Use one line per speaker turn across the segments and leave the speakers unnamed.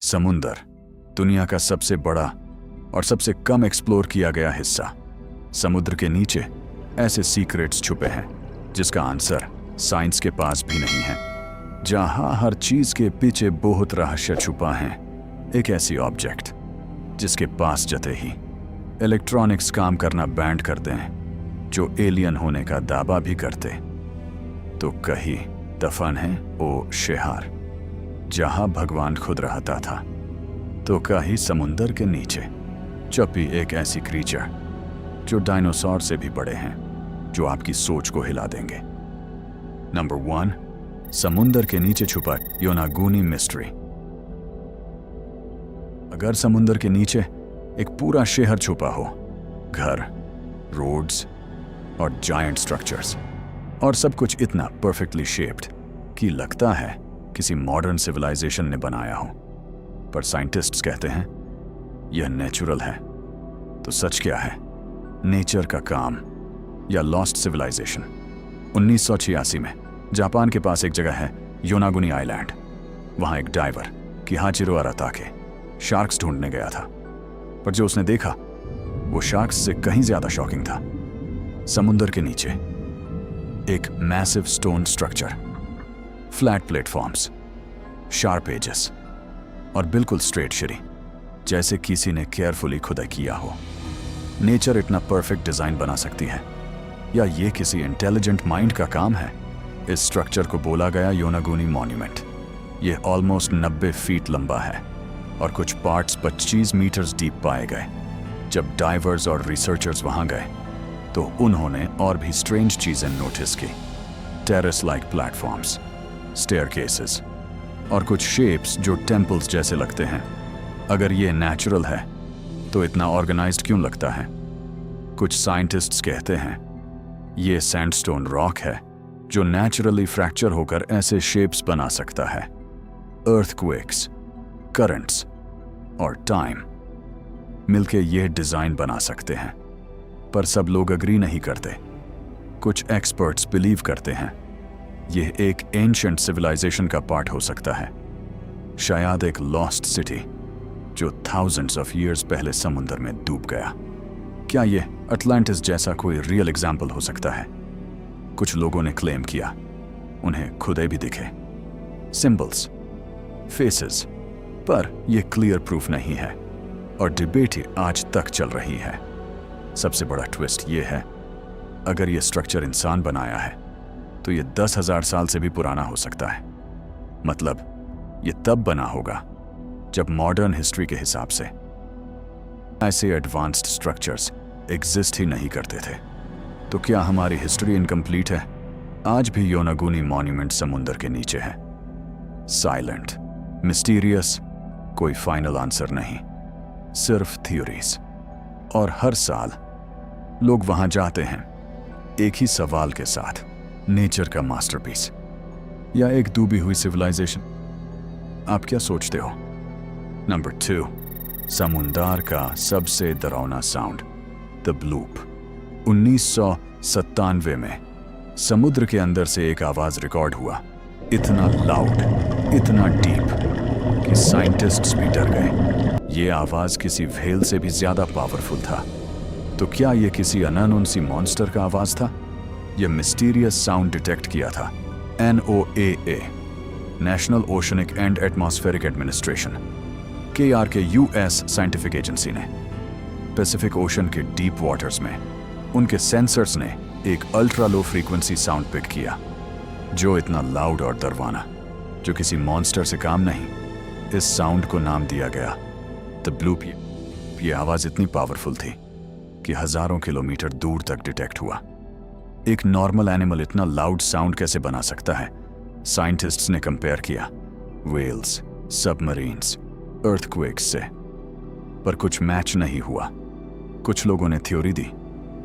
समुंदर दुनिया का सबसे बड़ा और सबसे कम एक्सप्लोर किया गया हिस्सा। समुद्र के नीचे ऐसे सीक्रेट्स छुपे हैं जिसका आंसर साइंस के पास भी नहीं है। जहां हर चीज के पीछे बहुत रहस्य छुपा है। एक ऐसी ऑब्जेक्ट जिसके पास जते ही इलेक्ट्रॉनिक्स काम करना बैंड कर दें, जो एलियन होने का दावा भी करते। तो कहीं दफन है ओ शेहार जहां भगवान खुद रहता था, तो कहीं समुंदर के नीचे छुपी एक ऐसी क्रीचर जो डायनासोर से भी बड़े हैं, जो आपकी सोच को हिला देंगे। नंबर 1, समुंदर के नीचे छुपा योनागुनी मिस्ट्री। अगर समुंदर के नीचे एक पूरा शहर छुपा हो, घर, रोड्स और जायंट स्ट्रक्चर्स, और सब कुछ इतना परफेक्टली शेप्ड कि लगता है किसी मॉडर्न सिविलाइजेशन ने बनाया हो, पर साइंटिस्ट्स कहते हैं यह नेचुरल है, तो सच क्या है? नेचर का काम या लॉस्ट सिविलाइजेशन? 1986 में जापान के पास एक जगह है योनागुनी आइलैंड। वहां एक डाइवर किहाचिरो अराताके शार्क्स ढूंढने गया था, पर जो उसने देखा वो शार्क्स से कहीं ज्यादा शॉकिंग था। समुंदर के नीचे एक massive stone structure, flat platforms, sharp edges और बिल्कुल स्ट्रेट शरी, जैसे किसी ने केयरफुली खुदाई किया हो। नेचर इतना परफेक्ट डिजाइन बना सकती है, या ये किसी इंटेलिजेंट माइंड का काम है? इस स्ट्रक्चर को बोला गया योनागुनी मॉन्यूमेंट। ये ऑलमोस्ट 90 फीट लंबा है और कुछ पार्ट्स 25 मीटर्स डीप पाए गए। जब डाइवर्स और रिसर्चर्स वहां गए तो उन्होंने और भी स्ट्रेंज चीजें नोटिस की। टेरेस लाइक प्लेटफॉर्म्स, स्टेयरकेसेस और कुछ शेप्स जो टेम्पल्स जैसे लगते हैं। अगर ये नेचुरल है तो इतना ऑर्गेनाइज्ड क्यों लगता है? कुछ साइंटिस्ट्स कहते हैं ये सैंडस्टोन रॉक है जो नेचुरली फ्रैक्चर होकर ऐसे शेप्स बना सकता है। अर्थक्वेक्स, करंट्स और टाइम मिलके ये डिजाइन बना सकते हैं, पर सब लोग अग्री नहीं करते। कुछ एक्सपर्ट्स बिलीव करते हैं यह एक एंशिएंट सिविलाइजेशन का पार्ट हो सकता है, शायद एक लॉस्ट सिटी जो थाउजेंड्स ऑफ ईयर्स पहले समुद्र में डूब गया। क्या यह अटलांटिस जैसा कोई रियल एग्जाम्पल हो सकता है? कुछ लोगों ने क्लेम किया उन्हें खुदे भी दिखे सिंबल्स, फेसेस, पर यह क्लियर प्रूफ नहीं है और डिबेट ही आज तक चल रही है। सबसे बड़ा ट्विस्ट यह है, अगर यह स्ट्रक्चर इंसान बनाया है तो यह 10,000 साल से भी पुराना हो सकता है। मतलब यह तब बना होगा जब मॉडर्न हिस्ट्री के हिसाब से ऐसे एडवांस्ड स्ट्रक्चर्स एग्जिस्ट ही नहीं करते थे। तो क्या हमारी हिस्ट्री इनकम्प्लीट है? आज भी योनागुनी मॉन्यूमेंट समुंदर के नीचे है, साइलेंट, मिस्टीरियस, कोई फाइनल आंसर नहीं, सिर्फ थ्योरीज। और हर साल लोग वहां जाते हैं एक ही सवाल के साथ, नेचर का मास्टरपीस या एक डूबी हुई सिविलाइजेशन? आप क्या सोचते हो? नंबर 2, समुंदर का सबसे डरावना साउंड, द ब्लूप। 1997 में समुद्र के अंदर से एक आवाज रिकॉर्ड हुआ, इतना लाउड, इतना डीप कि साइंटिस्ट्स भी डर गए। ये आवाज किसी व्हेल से भी ज्यादा पावरफुल था। तो क्या ये किसी अननोन सी मॉन्स्टर का आवाज था? यह मिस्टीरियस साउंड डिटेक्ट किया था NOAA, national oceanic and atmospheric administration, KRK US scientific agency ने। पैसिफिक ओशन के डीप वाटर्स में उनके सेंसर्स ने एक ultra low frequency sound pick किया, जो इतना लाउड और डरवाना, जो किसी मॉन्स्टर से काम नहीं। इस साउंड को नाम दिया गया द ब्लूप। ये आवाज इतनी पावरफुल थी कि हजारों किलोमीटर दूर तक डिटेक्ट हुआ। एक नॉर्मल एनिमल इतना लाउड साउंड कैसे बना सकता है? साइंटिस्ट्स ने कंपेयर किया व्हेल्स, सबमरीन्स, अर्थक्वेक्स से, पर कुछ मैच नहीं हुआ। कुछ लोगों ने थ्योरी दी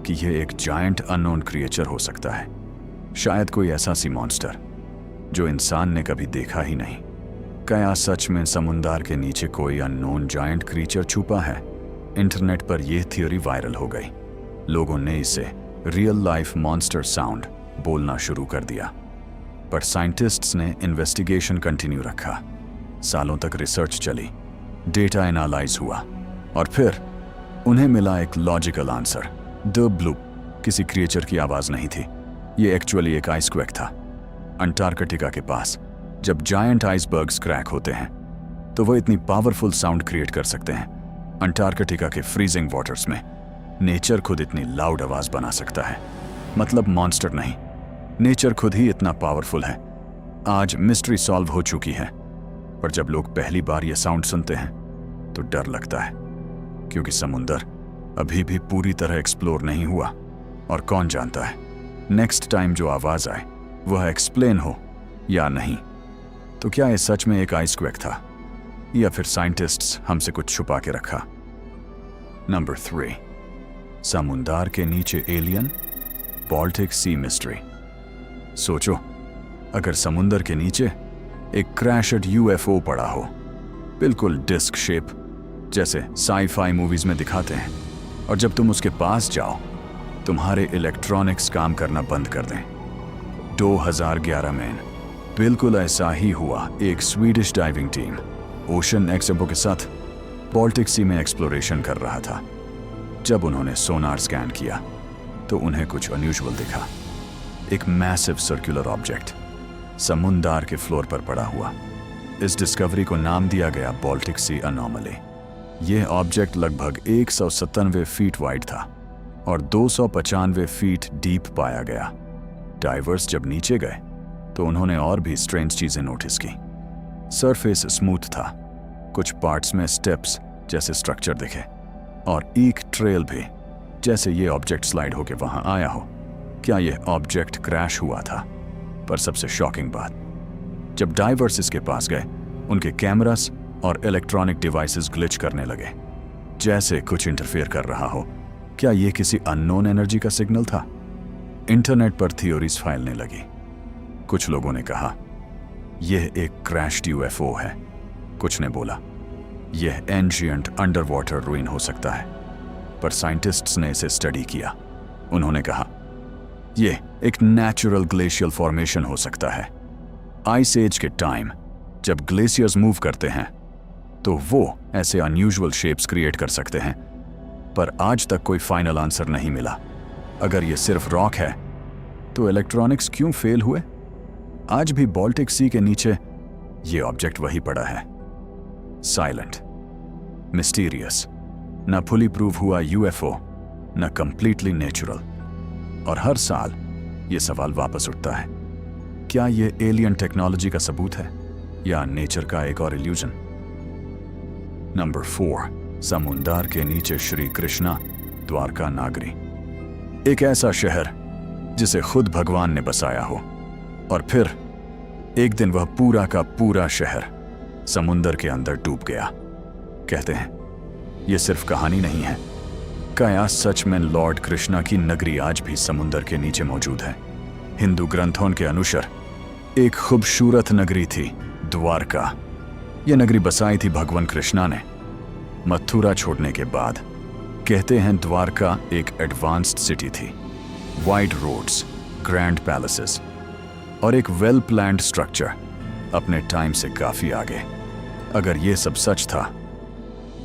कि यह एक जायंट अननोन क्रिएचर हो सकता है, शायद कोई ऐसा सी मॉन्स्टर जो इंसान ने कभी देखा ही नहीं। क्या सच में समुंदर के नीचे कोई अननोन जायंट क्रीचर छुपा है? इंटरनेट पर यह थ्योरी वायरल हो गई। लोगों ने इसे रियल लाइफ मॉन्स्टर साउंड बोलना शुरू कर दिया। पर साइंटिस्ट्स ने इन्वेस्टिगेशन कंटिन्यू रखा। सालों तक रिसर्च चली, डेटा एनालाइज हुआ और फिर उन्हें मिला एक लॉजिकल आंसर। द ब्लू किसी क्रिएचर की आवाज़ नहीं थी, ये एक्चुअली एक आइसक्वेक था। अंटार्कटिका के पास जब जायंट आइसबर्ग्स क्रैक होते हैं तो वो इतनी पावरफुल साउंड क्रिएट कर सकते हैं। अंटार्कटिका के फ्रीजिंग वाटर्स में नेचर खुद इतनी लाउड आवाज़ बना सकता है, मतलब मॉन्स्टर नहीं, नेचर खुद ही इतना पावरफुल है। आज मिस्ट्री सॉल्व हो चुकी है, पर जब लोग पहली बार ये साउंड सुनते हैं तो डर लगता है, क्योंकि समुंदर अभी भी पूरी तरह एक्सप्लोर नहीं हुआ। और कौन जानता है नेक्स्ट टाइम जो आवाज़ आए वह एक्सप्लेन हो या नहीं। तो क्या ये सच में एक आइसक्वेक था या फिर साइंटिस्ट्स हमसे कुछ छुपा के रखा? नंबर 3, समुंदर के नीचे एलियन, बाल्टिक सी मिस्ट्री। सोचो, अगर समुंदर के नीचे एक क्रैशड यूएफओ पड़ा हो, बिल्कुल डिस्क शेप जैसे साई-फाई मूवीज में दिखाते हैं, और जब तुम उसके पास जाओ तुम्हारे इलेक्ट्रॉनिक्स काम करना बंद कर दें। 2011 में बिल्कुल ऐसा ही हुआ। एक Swedish diving team ocean expo के साथ बाल्टिक सी में एक्सप्लोरेशन कर रहा था। जब उन्होंने सोनार स्कैन किया तो उन्हें कुछ अनयूजुअल दिखा। एक मैसिव सर्कुलर ऑब्जेक्ट समुंदर के फ्लोर पर पड़ा हुआ। इस डिस्कवरी को नाम दिया गया बाल्टिक सी अनोमली। यह ऑब्जेक्ट लगभग 197 फीट वाइड था और 295 फीट डीप पाया गया। डाइवर्स जब नीचे गए तो उन्होंने और भी स्ट्रेंज चीजें नोटिस की। सरफेस स्मूथ था, कुछ पार्ट्स में स्टेप्स जैसे स्ट्रक्चर दिखे, और एक ट्रेल भी, जैसे ये ऑब्जेक्ट स्लाइड होकर वहां आया हो। क्या यह ऑब्जेक्ट क्रैश हुआ था? पर सबसे शॉकिंग बात, जब डाइवर्स इसके पास गए उनके कैमरास और इलेक्ट्रॉनिक डिवाइसेस ग्लिच करने लगे, जैसे कुछ इंटरफेयर कर रहा हो। क्या यह किसी अननोन एनर्जी का सिग्नल था? इंटरनेट पर थ्योरीज फैलने लगी। कुछ लोगों ने कहा यह एक क्रैश्ड यूएफओ है, कुछ ने बोला यह एंशिएंट अंडर वाटर रूइन हो सकता है। पर साइंटिस्ट्स ने इसे स्टडी किया। उन्होंने कहा यह एक नेचुरल ग्लेशियल फॉर्मेशन हो सकता है। आइस एज के टाइम जब ग्लेशियर्स मूव करते हैं तो वो ऐसे अनयूजुअल शेप्स क्रिएट कर सकते हैं, पर आज तक कोई फाइनल आंसर नहीं मिला। अगर ये सिर्फ रॉक है तो इलेक्ट्रॉनिक्स क्यों फेल हुए? आज भी बाल्टिक सी के नीचे ये ऑब्जेक्ट वही पड़ा है, साइलेंट, मिस्टीरियस, न फुली प्रूव हुआ यूएफओ, न कंप्लीटली नेचुरल। और हर साल ये सवाल वापस उठता है, क्या ये एलियन टेक्नोलॉजी का सबूत है या नेचर का एक और इल्यूजन? नंबर 4, समुंदर के नीचे श्री कृष्णा द्वारका नागरी। एक ऐसा शहर जिसे खुद भगवान ने बसाया हो, और फिर एक दिन वह पूरा का पूरा शहर समुंदर के अंदर डूब गया। कहते हैं यह सिर्फ कहानी नहीं है, क्या सच में लॉर्ड कृष्णा की नगरी आज भी समुंदर के नीचे मौजूद है? हिंदू ग्रंथों के अनुसार एक खूबसूरत नगरी थी द्वारका। यह नगरी बसाई थी भगवान कृष्णा ने मथुरा छोड़ने के बाद। कहते हैं द्वारका एक एडवांस्ड सिटी थी, वाइड रोड्स, ग्रैंड पैलेसेस और एक वेल प्लान्ड स्ट्रक्चर, अपने टाइम से काफी आगे। अगर ये सब सच था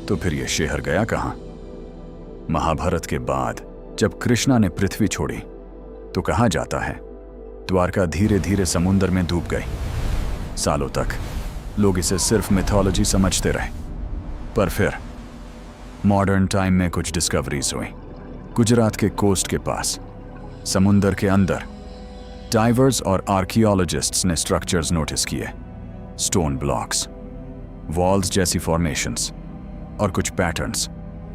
तो फिर यह शहर गया कहां? महाभारत के बाद जब कृष्णा ने पृथ्वी छोड़ी तो कहा जाता है द्वारका धीरे धीरे समुद्र में डूब गई। सालों तक लोग इसे सिर्फ मिथोलॉजी समझते रहे, पर फिर मॉडर्न टाइम में कुछ डिस्कवरीज हुई। गुजरात के कोस्ट के पास समुंदर के अंदर डाइवर्स और आर्कियोलॉजिस्ट्स ने स्ट्रक्चर्स नोटिस किए, स्टोन ब्लॉक्स, वॉल्स जैसी फॉर्मेशंस और कुछ पैटर्न्स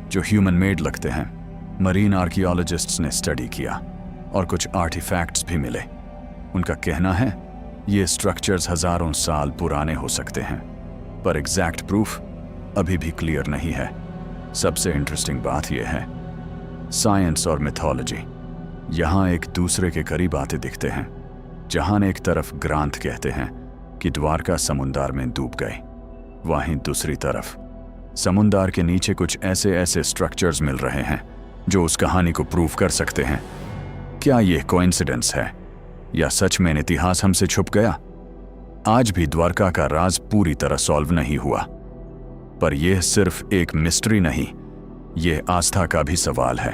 जो ह्यूमन मेड लगते हैं। मरीन आर्कियोलॉजिस्ट्स ने स्टडी किया और कुछ आर्टिफैक्ट्स भी मिले। उनका कहना है ये स्ट्रक्चर्स हजारों साल पुराने हो सकते हैं, पर एग्जैक्ट प्रूफ अभी भी क्लियर नहीं है। सबसे इंटरेस्टिंग बात यह है, साइंस और मिथोलॉजी यहाँ एक दूसरे के करीब आते दिखते हैं। जहां एक तरफ ग्रांथ कहते हैं कि द्वारका समुंदर में डूब गए, वहीं दूसरी तरफ समुंदर के नीचे कुछ ऐसे स्ट्रक्चर्स मिल रहे हैं जो उस कहानी को प्रूव कर सकते हैं। क्या यह कोइंसिडेंस है या सच में इतिहास हमसे छुप गया? आज भी द्वारका का राज पूरी तरह सॉल्व नहीं हुआ। पर यह सिर्फ एक मिस्ट्री नहीं, यह आस्था का भी सवाल है।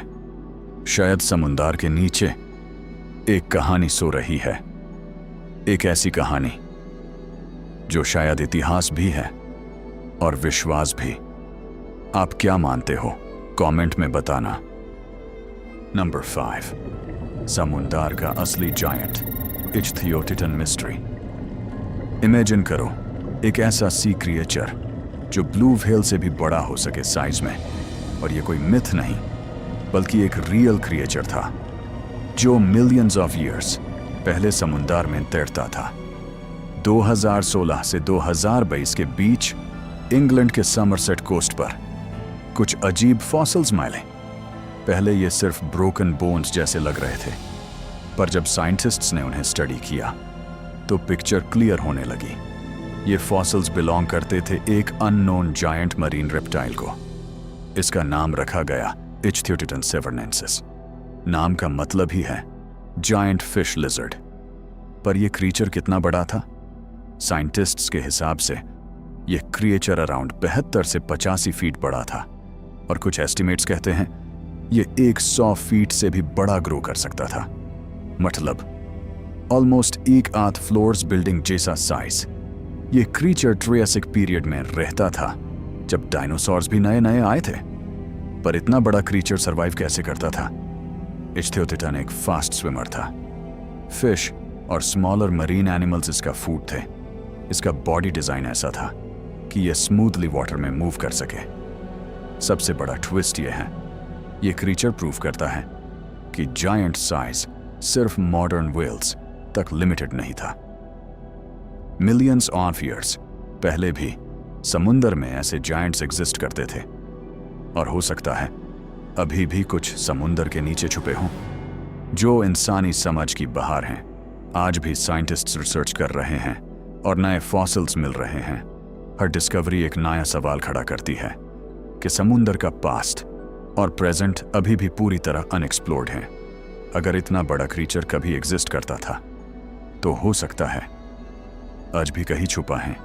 शायद समुंदर के नीचे एक कहानी सो रही है, एक ऐसी कहानी जो शायद इतिहास भी है और विश्वास भी। आप क्या मानते हो? कमेंट में बताना। नंबर 5, समुंदर का असली जायंट, इच्थियोटिटन मिस्ट्री। इमेजिन करो एक ऐसा सी क्रिएचर जो ब्लू व्हेल से भी बड़ा हो सके साइज में, और ये कोई मिथ नहीं बल्कि एक रियल क्रिएचर था जो मिलियंस ऑफ ईयर्स पहले समुंदर में तैरता था। 2016 से 2022 के बीच इंग्लैंड के समरसेट कोस्ट पर कुछ अजीब फॉसिल्स मिले। पहले ये सिर्फ ब्रोकन बोन्स जैसे लग रहे थे, पर जब साइंटिस्ट्स ने उन्हें स्टडी किया तो पिक्चर क्लियर होने लगी। ये फॉसिल्स बिलोंग करते थे एक अननोन जायंट मरीन रेप्टाइल को। इसका नाम रखा गया इच्थियोटिटन सेवर्नेंसिस। नाम का मतलब ही है जायंट फिश लिजर्ड। पर यह क्रीचर कितना बड़ा था? साइंटिस्ट्स के हिसाब से यह क्रिएचर अराउंड 72 से 85 फीट बड़ा था, और कुछ एस्टिमेट्स कहते हैं यह 100 फीट से भी बड़ा ग्रो कर सकता था। मतलब ऑलमोस्ट एक आध फ्लोर्स बिल्डिंग जैसा साइज। यह क्रीचर ट्रियासिक पीरियड में रहता था, जब डायनासोर्स भी नए नए आए थे। पर इतना बड़ा क्रीचर सरवाइव कैसे करता था? इच्थियोटिटन एक फास्ट स्विमर था। फिश और स्मॉलर मरीन एनिमल्स इसका फूड थे। इसका बॉडी डिजाइन ऐसा था कि यह स्मूथली वाटर में मूव कर सके। सबसे बड़ा ट्विस्ट यह है, यह क्रीचर प्रूव करता है कि जायंट साइज सिर्फ मॉडर्न व्हेल्स तक लिमिटेड नहीं था। मिलियंस ऑफ ईयर्स पहले भी समुंदर में ऐसे जायंट्स एग्जिस्ट करते थे, और हो सकता है अभी भी कुछ समुंदर के नीचे छुपे हों जो इंसानी समझ की बाहर हैं। आज भी साइंटिस्ट्स रिसर्च कर रहे हैं और नए फॉसिल्स मिल रहे हैं। हर डिस्कवरी एक नया सवाल खड़ा करती है कि समुंदर का पास्ट और प्रेजेंट अभी भी पूरी तरह अनएक्सप्लोर्ड है। अगर इतना बड़ा क्रीचर कभी एग्जिस्ट करता था तो हो सकता है आज भी कहीं छुपा है